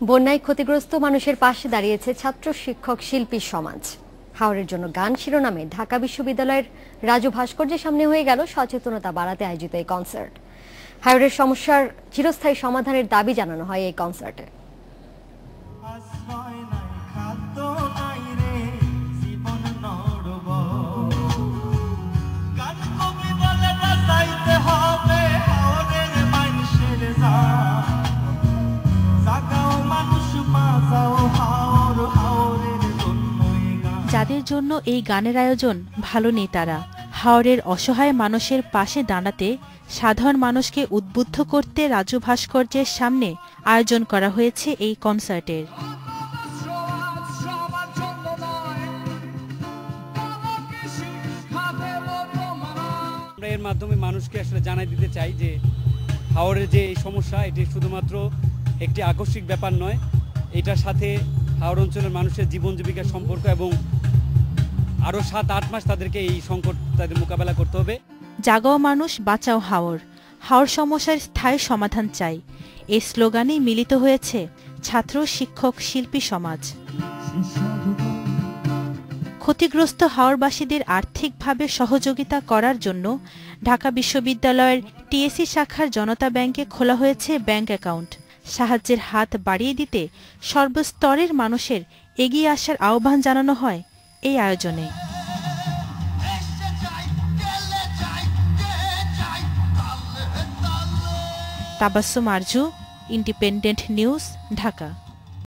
বন্যায় ক্ষতিগ্রস্ত মানুষের পাশে দাঁড়িয়েছে ছাত্র শিক্ষক শিল্পী সমাজ। হাওরের জন্য গান শিরোনামে ঢাকা বিশ্ববিদ্যালয়ের রাজু ভাস্কর্যের সামনে হয়ে গেল সচেতনতা বাড়াতে আয়োজিত এই কনসার্ট। হাওরের সমস্যার চিরস্থায়ী সমাধানের দাবি জানানো হয় এই কনসার্টে। যাদের জন্য এই গানের আয়োজন ভালো নেই তারা। হাওরের অসহায় মানুষের পাশে দাঁড়াতে সাধারণ মানুষকে উদ্বুদ্ধ করতে রাজু ভাস্কর্যের সামনে আয়োজন করা হয়েছে এই কনসার্টের। আমরা এর মাধ্যমে মানুষকে আসলে জানাই দিতে চাই যে হাওরের যে এই সমস্যা এটি শুধুমাত্র একটি আকস্মিক ব্যাপার নয়, এটার সাথে হাওর অঞ্চলের মানুষের জীবন জীবিকার সম্পর্ক এবং আরও 7-8 মাস তাদেরকে এই সংকট তাদের মোকাবেলা করতে হবে। জাগাও মানুষ বাঁচাও হাওর, হাওর সমস্যার স্থায়ী সমাধান চাই, এই স্লোগানেই মিলিত হয়েছে ছাত্র শিক্ষক শিল্পী সমাজ। ক্ষতিগ্রস্ত হাওরবাসীদের আর্থিকভাবে সহযোগিতা করার জন্য ঢাকা বিশ্ববিদ্যালয়ের টিএসসি শাখার জনতা ব্যাংকে খোলা হয়েছে ব্যাংক অ্যাকাউন্ট। সাহায্যের হাত বাড়িয়ে দিতে সর্বস্তরের মানুষের এগিয়ে আসার আহ্বান জানানো হয় এই আয়োজনে। Tabassum Arzu, independent news, Dhaka.